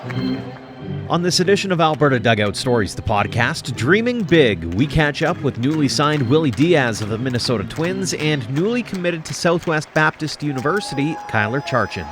On this edition of Alberta Dugout Stories, the podcast, Dreaming Big, we catch up with newly signed Willy Diaz of the Minnesota Twins and newly committed to Southwest Baptist University, Kyler Charchun.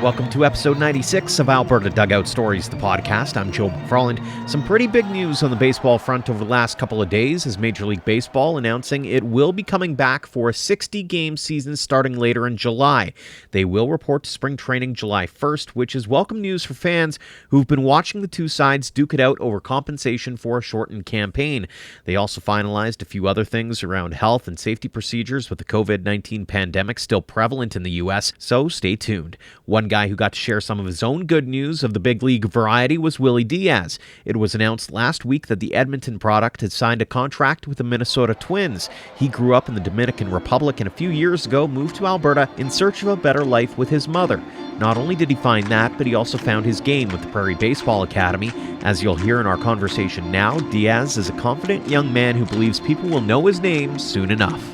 Welcome to episode 96 of Alberta Dugout Stories, the podcast. I'm Joe McFarland. Some pretty big news on the baseball front over the last couple of days as Major League Baseball announcing it will be coming back for a 60-game season starting later in July. They will report to spring training July 1st, which is welcome news for fans who've been watching the two sides duke it out over compensation for a shortened campaign. They also finalized a few other things around health and safety procedures with the COVID-19 pandemic still prevalent in the U.S., so stay tuned. One guy who got to share some of his own good news of the big league variety was Willy Diaz. It was announced last week that the Edmonton product had signed a contract with the Minnesota Twins. He grew up in the Dominican Republic and a few years ago moved to Alberta in search of a better life with his mother. Not only did he find that, but he also found his game with the Prairie Baseball Academy. As you'll hear in our conversation now, Diaz is a confident young man who believes people will know his name soon enough.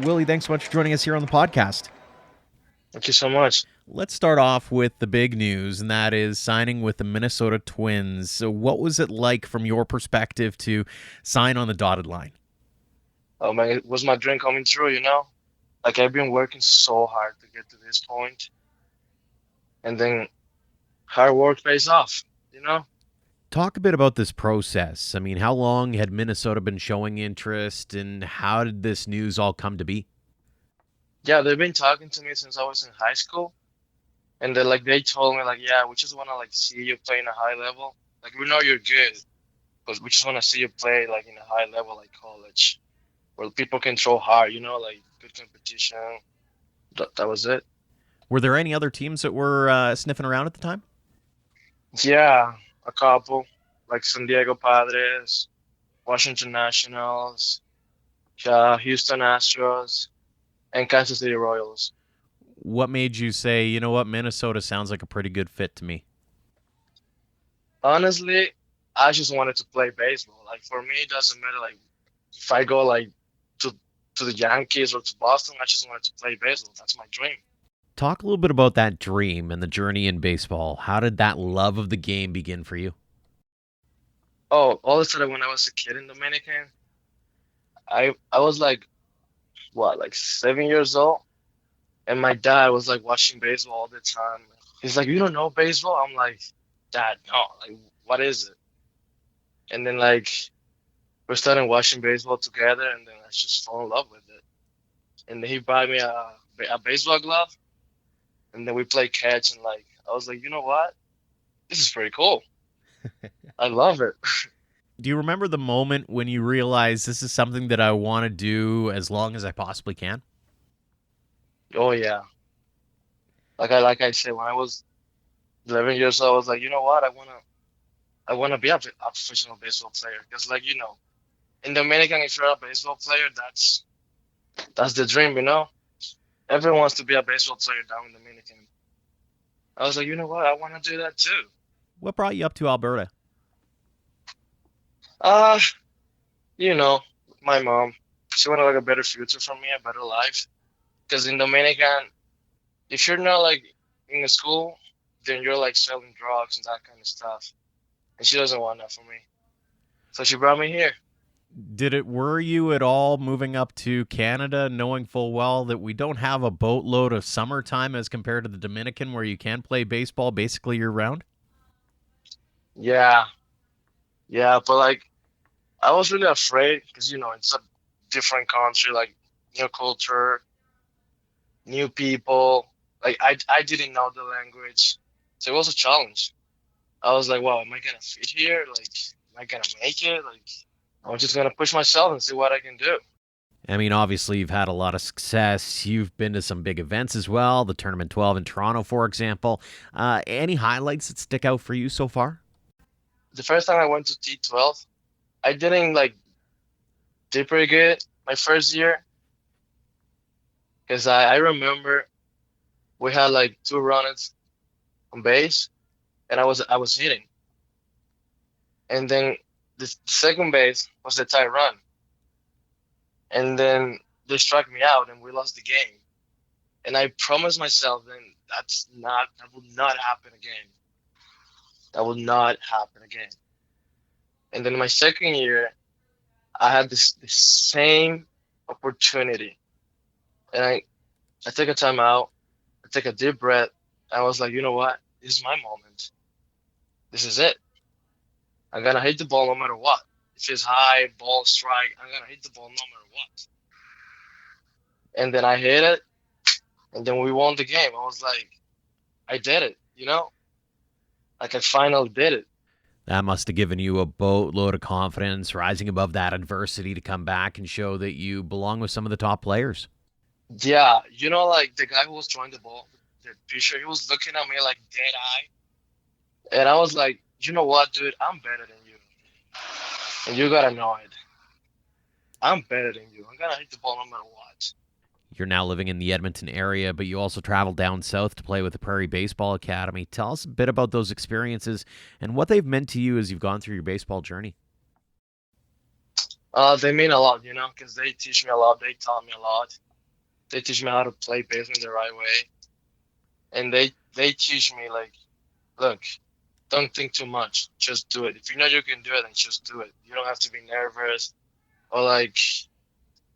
Willy, thanks so much for joining us here on the podcast. Thank you so much. Let's start off with the big news, and that is signing with the Minnesota Twins. So what was it like from your perspective to sign on the dotted line? Oh man, it was my dream coming true, you know? Like, I've been working so hard to get to this point, and then hard work pays off, you know? Talk a bit about this process. I mean, how long had Minnesota been showing interest, and how did this news all come to be? Yeah, they've been talking to me since I was in high school. And they told me, yeah, we just want to, see you play in a high level. We know you're good, but we just want to see you play, in a high level, like college, where people can throw hard, you know, good competition. That was it. Were there any other teams that were sniffing around at the time? Yeah, a couple, like San Diego Padres, Washington Nationals, Houston Astros, and Kansas City Royals. What made you say, you know what, Minnesota sounds like a pretty good fit to me? Honestly, I just wanted to play baseball. For me, it doesn't matter, if I go, to the Yankees or to Boston, I just wanted to play baseball. That's my dream. Talk a little bit about that dream and the journey in baseball. How did that love of the game begin for you? Oh, all of a sudden, when I was a kid in Dominican, I was 7 years old? And my dad was watching baseball all the time. He's like, "You don't know baseball?" I'm like, "Dad, no. What is it?" And then we started watching baseball together, and then I just fell in love with it. And then he bought me a baseball glove, and then we played catch. And I was like, you know what? This is pretty cool. I love it. Do you remember the moment when you realized this is something that I want to do as long as I possibly can? Oh yeah. Like I said, when I was 11 years old, I was like, you know what? I wanna be a professional baseball player, because in Dominican, if you're a baseball player, that's the dream, you know. Everyone wants to be a baseball player down in Dominican. I was like, you know what? I want to do that too. What brought you up to Alberta? My mom. She wanted a better future for me, a better life. Because in Dominican, if you're not in a school, then you're selling drugs and that kind of stuff. And she doesn't want that for me. So she brought me here. Did it worry you at all moving up to Canada, knowing full well that we don't have a boatload of summertime as compared to the Dominican, where you can play baseball basically year round? Yeah. Yeah, but I was really afraid because, it's a different country, new culture, new people. I didn't know the language, so it was a challenge. I was like, wow, am I gonna fit here? Am I gonna make it? I'm just gonna push myself and see what I can do. I mean, obviously, you've had a lot of success. You've been to some big events as well, the Tournament 12 in Toronto, for example. Any highlights that stick out for you so far? The first time I went to T12, I didn't did pretty good my first year. Because I remember we had 2 runners on base, and I was hitting. And then the second base was the tie run. And then they struck me out and we lost the game. And I promised myself then that will not happen again. That will not happen again. And then my second year, I had the same opportunity. And I took a time out, I took a deep breath. I was like, you know what? This is my moment. This is it. I'm gonna hit the ball no matter what. If it's high, ball, strike, I'm gonna hit the ball no matter what. And then I hit it, and then we won the game. I was like, I did it, you know? Like I finally did it. That must have given you a boatload of confidence, rising above that adversity to come back and show that you belong with some of the top players. Yeah, you know, like the guy who was throwing the ball, the pitcher, he was looking at me like dead eye. And I was like, you know what, dude? I'm better than you. And you gotta know it. I'm better than you. I'm gonna hit the ball no matter what. You're now living in the Edmonton area, but you also traveled down south to play with the Prairie Baseball Academy. Tell us a bit about those experiences and what they've meant to you as you've gone through your baseball journey. They mean a lot, you know, because they teach me a lot. They taught me a lot. They teach me how to play baseball the right way. And they teach me, like, look, don't think too much. Just do it. If you know you can do it, then just do it. You don't have to be nervous or, like,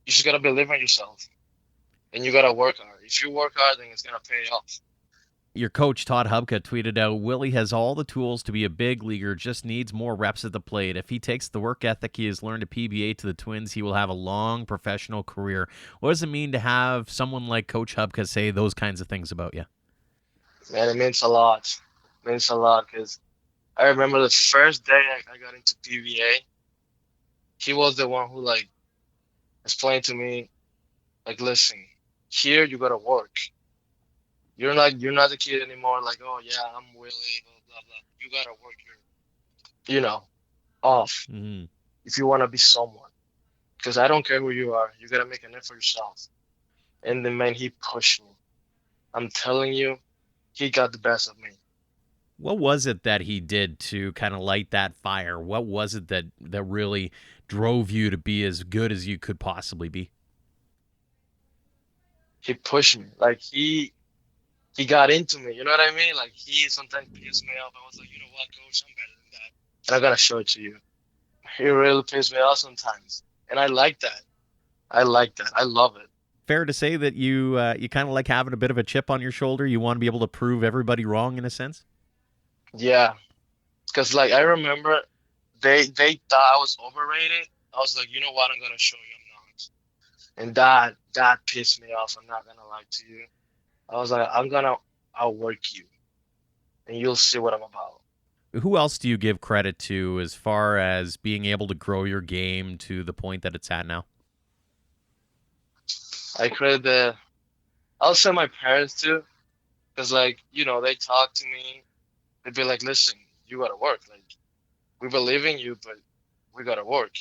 you just got to believe in yourself. And you got to work hard. If you work hard, then it's going to pay off. Your coach, Todd Hubka, tweeted out, Willy has all the tools to be a big leaguer, just needs more reps at the plate. If he takes the work ethic he has learned at PBA to the Twins, he will have a long professional career. What does it mean to have someone like Coach Hubka say those kinds of things about you? Man, it means a lot. It means a lot because I remember the first day I got into PBA, he was the one who, like, explained to me, like, listen, here you got to work. You're not a kid anymore. Like, oh yeah, I'm Willy, blah blah blah. You gotta work your, off if you wanna be someone. Because I don't care who you are. You gotta make a name for yourself. And the man, he pushed me. I'm telling you, he got the best of me. What was it that he did to kind of light that fire? What was it that really drove you to be as good as you could possibly be? He pushed me. Like he got into me, you know what I mean? Like he sometimes pissed me off. I was like, you know what, coach, I'm better than that. And I gotta show it to you. He really pissed me off sometimes. And I like that. I like that. I love it. Fair to say that you kind of like having a bit of a chip on your shoulder? You want to be able to prove everybody wrong in a sense? Yeah. Because, like, I remember they thought I was overrated. I was like, you know what, I'm gonna show you I'm not. And that pissed me off. I'm not gonna lie to you. I was like, I'll work you, and you'll see what I'm about. Who else do you give credit to as far as being able to grow your game to the point that it's at now? I'll say my parents too, because, like, they talk to me. They'd be like, listen, you gotta work. Like, we believe in you, but we gotta work.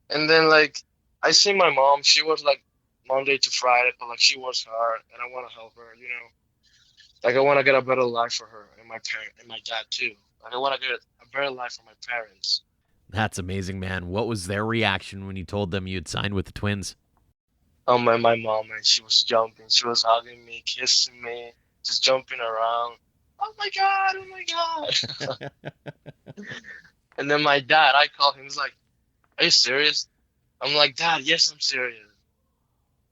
And then, like, I see my mom. She was like Monday to Friday, but like she works hard, and I want to help her. Like I want to get a better life for her and my parent and my dad too. Like I want to get a better life for my parents. That's amazing, man. What was their reaction when you told them you'd signed with the Twins? Oh my mom, man, she was jumping, she was hugging me, kissing me, just jumping around. Oh my god, oh my god. And then my dad, I called him. He's like, "Are you serious?" I'm like, "Dad, yes, I'm serious."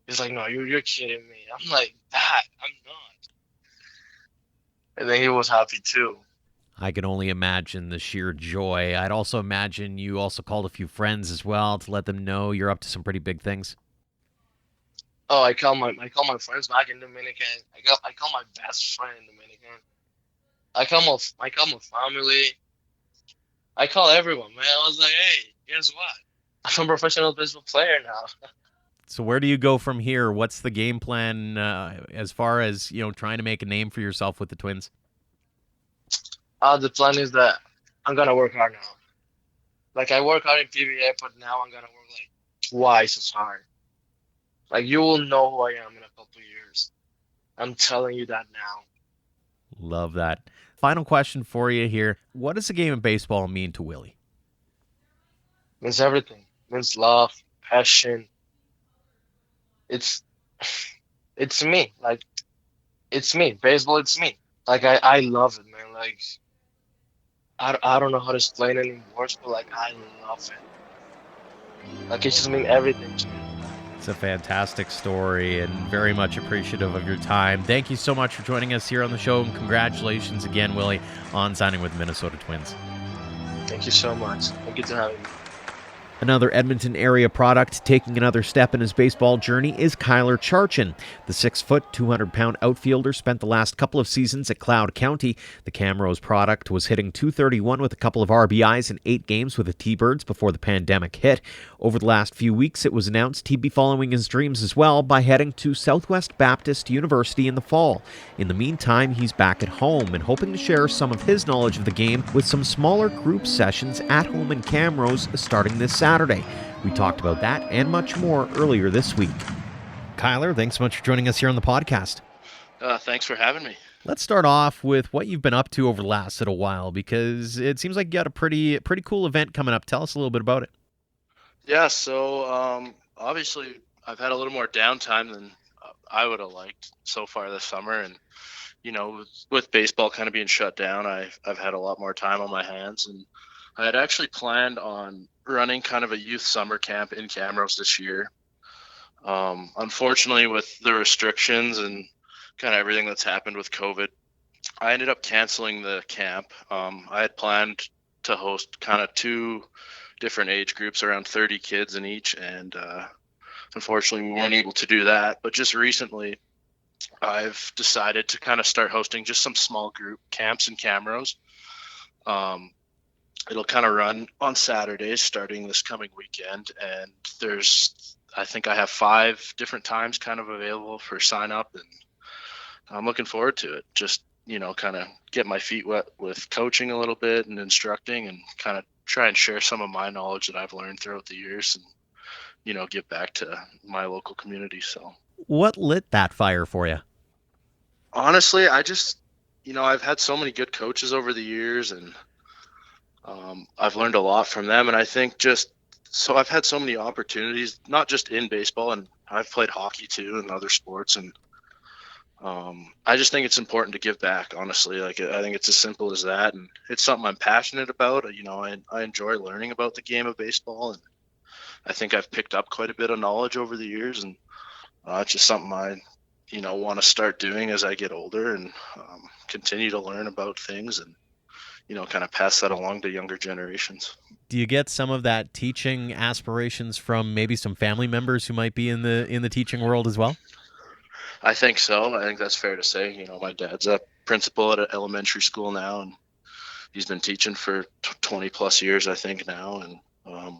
He's like, "No, you're kidding me." I'm like, "Dad, I'm not." And then he was happy too. I can only imagine the sheer joy. I'd also imagine you also called a few friends as well to let them know you're up to some pretty big things. Oh, I call my friends back in Dominican. I call my best friend in Dominican. I call my family. I call everyone, man. I was like, hey, guess what? I'm a professional baseball player now. So where do you go from here? What's the game plan as far as, trying to make a name for yourself with the Twins? The plan is that I'm going to work hard now. Like, I work hard in PBA, but now I'm going to work, like, twice as hard. Like, you will know who I am in a couple of years. I'm telling you that now. Love that. Final question for you here. What does a game of baseball mean to Willie? Means everything. Means love, passion. It's it's me. Like it's me. Baseball, it's me. Like I love it, man. Like I don't know how to explain it in words, but like I love it. Like it just means everything to me. It's a fantastic story and very much appreciative of your time. Thank you so much for joining us here on the show, and congratulations again, Willie, on signing with the Minnesota Twins. Thank you so much. Thank you for having me. Another Edmonton area product taking another step in his baseball journey is Charchun. The 6-foot, 200-pound outfielder spent the last couple of seasons at Cloud County. The Camrose product was hitting .231 with a couple of RBIs in 8 games with the T-Birds before the pandemic hit. Over the last few weeks, it was announced he'd be following his dreams as well by heading to Southwest Baptist University in the fall. In the meantime, he's back at home and hoping to share some of his knowledge of the game with some smaller group sessions at home in Camrose starting this Saturday. We talked about that and much more earlier this week. Kyler, thanks so much for joining us here on the podcast. Thanks for having me. Let's start off with what you've been up to over the last little while, because it seems like you got a pretty cool event coming up. Tell us a little bit about it. Yeah, so obviously I've had a little more downtime than I would have liked so far this summer, and with baseball kind of being shut down, I've had a lot more time on my hands, and I had actually planned on running kind of a youth summer camp in Camrose this year. Unfortunately, with the restrictions and kind of everything that's happened with COVID, I ended up canceling the camp. I had planned to host kind of 2 different age groups, around 30 kids in each, and unfortunately we weren't able to do that. But just recently I've decided to kind of start hosting just some small group camps in Camrose. It'll kind of run on Saturdays starting this coming weekend, and I think I have 5 different times kind of available for sign up, and I'm looking forward to it. Just kind of get my feet wet with coaching a little bit and instructing, and kind of try and share some of my knowledge that I've learned throughout the years, and give back to my local community. So what lit that fire for you? Honestly, I just I've had so many good coaches over the years, and I've learned a lot from them. And I think I've had so many opportunities, not just in baseball, and I've played hockey too and other sports, and I just think it's important to give back, honestly. Like, I think it's as simple as that, and it's something I'm passionate about. I enjoy learning about the game of baseball, and I think I've picked up quite a bit of knowledge over the years, and it's just something I want to start doing as I get older, and continue to learn about things, and kind of pass that along to younger generations. Do you get some of that teaching aspirations from maybe some family members who might be in the teaching world as well? I think so. I think that's fair to say. My dad's a principal at an elementary school now, and he's been teaching for 20 plus years, I think, now. And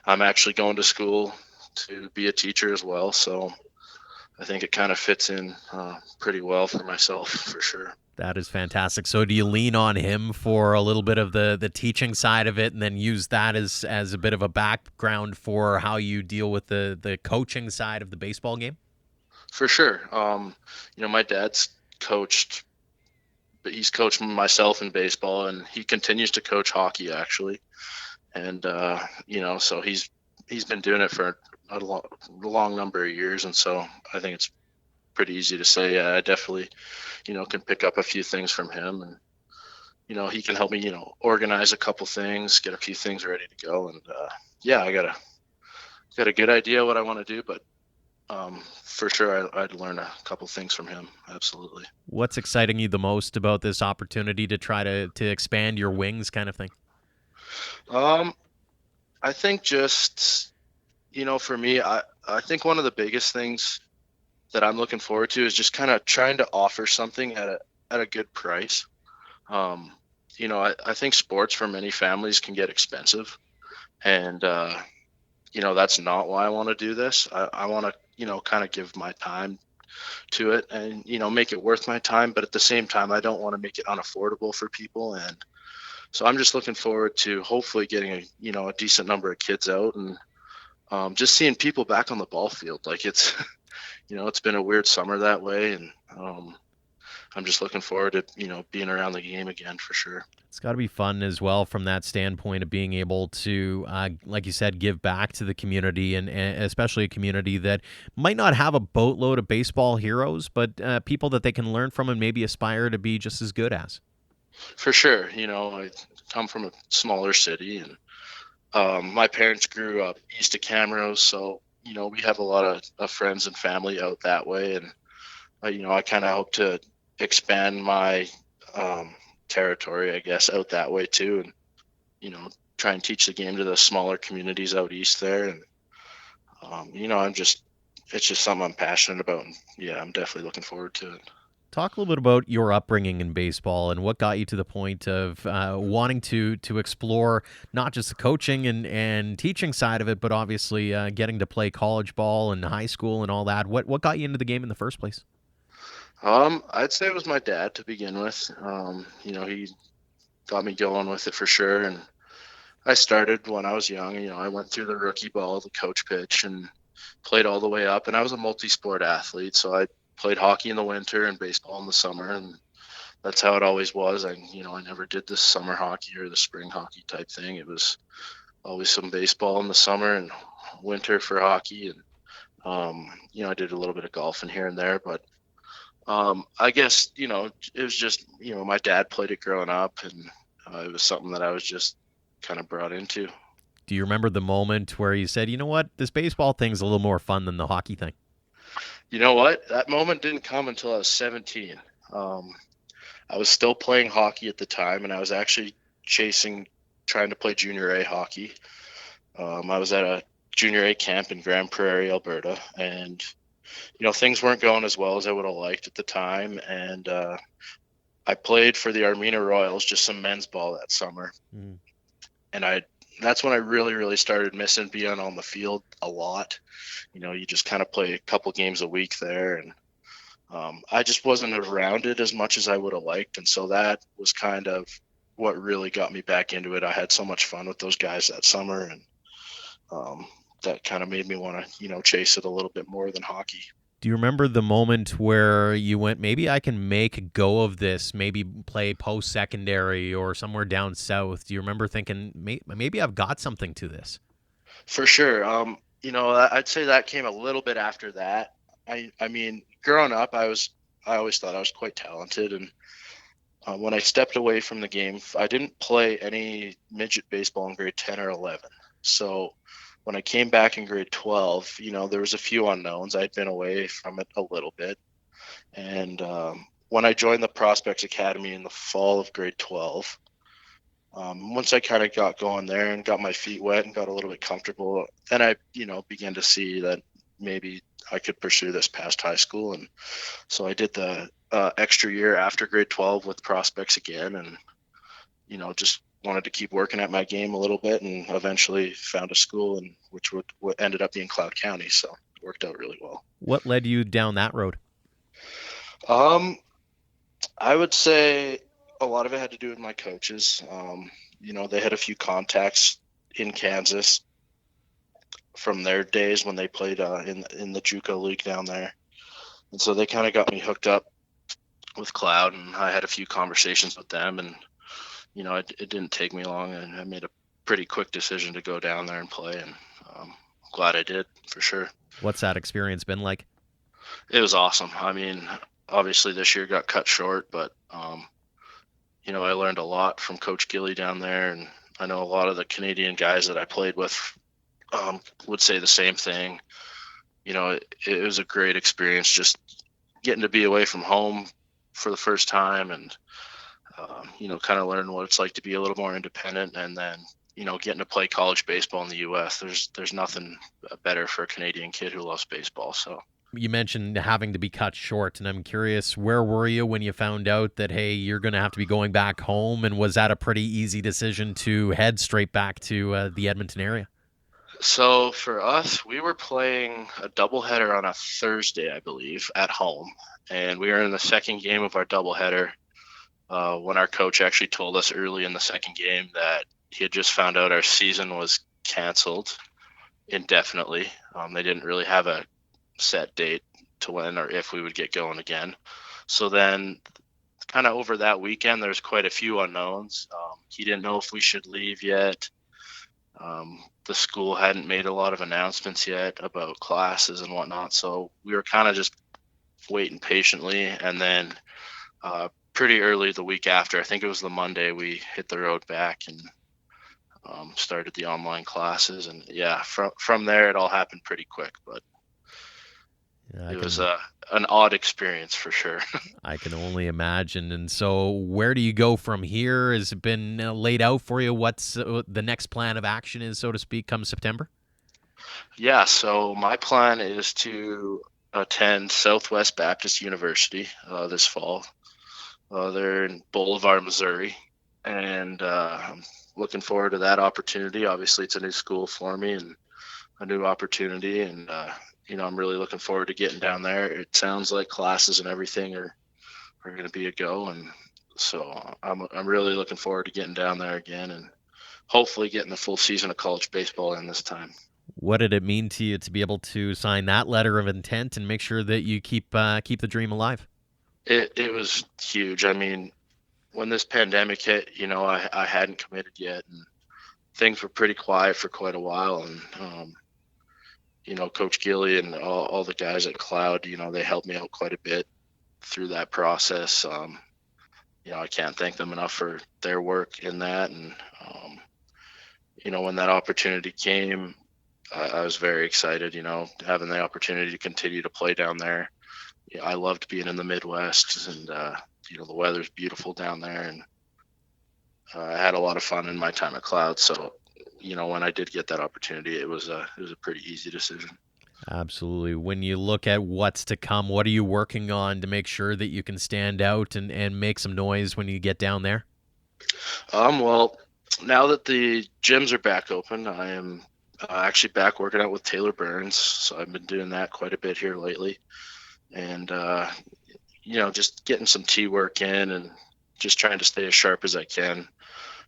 I'm actually going to school to be a teacher as well. So I think it kind of fits in pretty well for myself, for sure. That is fantastic. So do you lean on him for a little bit of the teaching side of it, and then use that as a bit of a background for how you deal with the coaching side of the baseball game? For sure. My dad's coached, but he's coached myself in baseball, and he continues to coach hockey, actually. And, so he's been doing it for a long number of years. And so I think it's pretty easy to say, I definitely, can pick up a few things from him, and, he can help me, organize a couple things, get a few things ready to go. And, I got a good idea what I want to do, but for sure I'd learn a couple things from him. Absolutely. What's exciting you the most about this opportunity to try to expand your wings, kind of thing? I think just, for me, I think one of the biggest things that I'm looking forward to is just kind of trying to offer something at a good price. I think sports for many families can get expensive, and that's not why I want to do this. I want to kind of give my time to it, and make it worth my time, but at the same time I don't want to make it unaffordable for people. And so I'm just looking forward to hopefully getting a decent number of kids out, and just seeing people back on the ball field. Like, it's it's been a weird summer that way, and I'm just looking forward to, being around the game again for sure. It's got to be fun as well from that standpoint of being able to, like you said, give back to the community and especially a community that might not have a boatload of baseball heroes, but people that they can learn from and maybe aspire to be just as good as. For sure. I come from a smaller city, and my parents grew up east of Camrose, so we have a lot of friends and family out that way, and I kind of hope to expand my territory, I guess, out that way too, and try and teach the game to the smaller communities out east there, and it's just something I'm passionate about, and yeah, I'm definitely looking forward to it. Talk a little bit about your upbringing in baseball and what got you to the point of wanting to explore not just the coaching and teaching side of it, but obviously getting to play college ball and high school and all that. What got you into the game in the first place? I'd say it was my dad to begin with. He got me going with it for sure, and I started when I was young. I went through the rookie ball, the coach pitch, and played all the way up. And I was a multi-sport athlete, so I played hockey in the winter and baseball in the summer, and that's how it always was. I never did the summer hockey or the spring hockey type thing. It was always some baseball in the summer and winter for hockey, and I did a little bit of golfing here and there, but I guess it was just my dad played it growing up, and it was something that I was just kind of brought into. Do you remember the moment where you said, you know what, this baseball thing's a little more fun than the hockey thing? You know what? That moment didn't come until I was 17. I was still playing hockey at the time, and I was actually trying to play junior A hockey. I was at a junior A camp in Grand Prairie, Alberta, and things weren't going as well as I would have liked at the time. And I played for the Armina Royals, just some men's ball that summer. Mm. And that's when I really, really started missing being on the field a lot. You just kind of play a couple games a week there, and I just wasn't around it as much as I would have liked. And so that was kind of what really got me back into it. I had so much fun with those guys that summer, and that kind of made me want to, chase it a little bit more than hockey. Do you remember the moment where you went, maybe I can make a go of this, maybe play post-secondary or somewhere down south? Do you remember thinking, maybe I've got something to this? For sure. I'd say that came a little bit after that. I mean, growing up, I always thought I was quite talented. And when I stepped away from the game, I didn't play any midget baseball in grade 10 or 11. So when I came back in grade 12, there was a few unknowns. I'd been away from it a little bit. And when I joined the Prospects Academy in the fall of grade 12, once I kind of got going there and got my feet wet and got a little bit comfortable, then I, began to see that maybe I could pursue this past high school. And so I did the extra year after grade 12 with Prospects again, and, just wanted to keep working at my game a little bit, and eventually found a school, and which ended up being Cloud County. So it worked out really well. What led you down that road? I would say a lot of it had to do with my coaches. They had a few contacts in Kansas from their days when they played in the JUCO league down there. And so they kind of got me hooked up with Cloud, and I had a few conversations with them, and it didn't take me long, and I made a pretty quick decision to go down there and play, and I'm glad I did, for sure. What's that experience been like? It was awesome. I mean, obviously this year got cut short, but I learned a lot from Coach Gilly down there, and I know a lot of the Canadian guys that I played with would say the same thing. It was a great experience, just getting to be away from home for the first time, and kind of learn what it's like to be a little more independent, and then getting to play college baseball in the U.S. There's nothing better for a Canadian kid who loves baseball. So you mentioned having to be cut short, and I'm curious, where were you when you found out that, hey, you're going to have to be going back home? And was that a pretty easy decision to head straight back to the Edmonton area? So for us, we were playing a doubleheader on a Thursday, I believe, at home. And we were in the second game of our doubleheader when our coach actually told us early in the second game that he had just found out our season was canceled indefinitely. They didn't really have a set date to when or if we would get going again. So then kind of over that weekend, there's quite a few unknowns. He didn't know if we should leave yet. The school hadn't made a lot of announcements yet about classes and whatnot, so we were kind of just waiting patiently. And then pretty early the week after, I think it was the Monday, we hit the road back and started the online classes. And yeah, from there it all happened pretty quick, but it was an odd experience for sure. I can only imagine. And so where do you go from here? Has it been laid out for you? What's the next plan of action is, so to speak, come September? Yeah, so my plan is to attend Southwest Baptist University this fall. They're in Boulevard, Missouri, and I'm looking forward to that opportunity. Obviously, it's a new school for me and a new opportunity, and I'm really looking forward to getting down there. It sounds like classes and everything are going to be a go, and so I'm really looking forward to getting down there again and hopefully getting a full season of college baseball in this time. What did it mean to you to be able to sign that letter of intent and make sure that you keep the dream alive? It was huge. I mean, when this pandemic hit, I hadn't committed yet, and things were pretty quiet for quite a while. And, Coach Gilly and all the guys at Cloud, they helped me out quite a bit through that process. I can't thank them enough for their work in that. And, when that opportunity came, I was very excited, having the opportunity to continue to play down there. I loved being in the Midwest, and the weather's beautiful down there, and I had a lot of fun in my time at Cloud. So, when I did get that opportunity, it was a pretty easy decision. Absolutely. When you look at what's to come, what are you working on to make sure that you can stand out and make some noise when you get down there? Well, now that the gyms are back open, I am actually back working out with Taylor Burns. So I've been doing that quite a bit here lately. And, just getting some tee work in and just trying to stay as sharp as I can.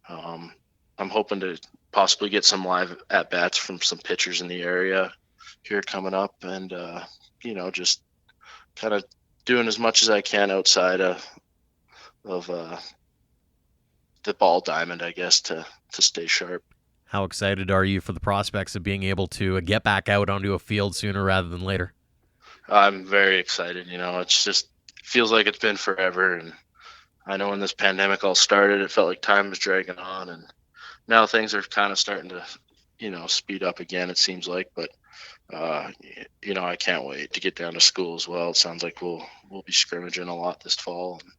I'm hoping to possibly get some live at-bats from some pitchers in the area here coming up, and, just kind of doing as much as I can outside of the ball diamond, I guess, to stay sharp. How excited are you for the prospects of being able to get back out onto a field sooner rather than later? I'm very excited. It's just feels like it's been forever. And I know when this pandemic all started, it felt like time was dragging on. And now things are kind of starting to, speed up again, it seems like. But, I can't wait to get down to school as well. It sounds like we'll be scrimmaging a lot this fall. And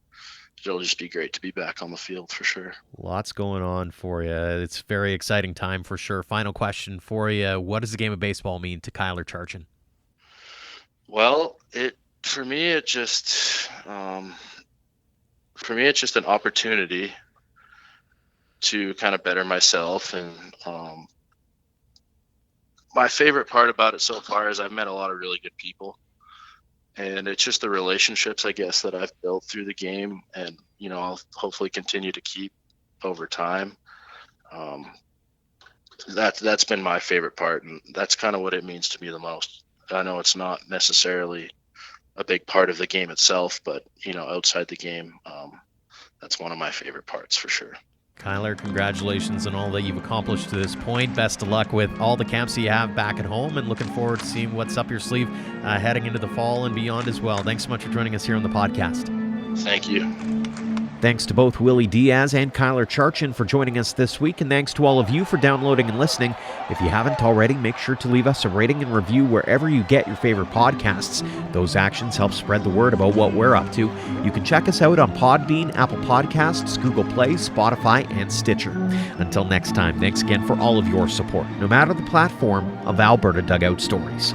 it'll just be great to be back on the field for sure. Lots going on for you. It's a very exciting time for sure. Final question for you. What does the game of baseball mean to Kyler Charchun? Well, for me, it's just an opportunity to kind of better myself. And my favorite part about it so far is I've met a lot of really good people. And it's just the relationships, I guess, that I've built through the game, and I'll hopefully continue to keep over time. That's been my favorite part, and that's kind of what it means to me the most. I know it's not necessarily a big part of the game itself, but outside the game, that's one of my favorite parts for sure. Kyler, congratulations on all that you've accomplished to this point. Best of luck with all the camps that you have back at home, and looking forward to seeing what's up your sleeve heading into the fall and beyond as well. Thanks so much for joining us here on the podcast. Thank you. Thanks to both Willy Diaz and Kyler Charchun for joining us this week, and thanks to all of you for downloading and listening. If you haven't already, make sure to leave us a rating and review wherever you get your favorite podcasts. Those actions help spread the word about what we're up to. You can check us out on Podbean, Apple Podcasts, Google Play, Spotify, and Stitcher. Until next time, thanks again for all of your support, no matter the platform, of Alberta Dugout Stories.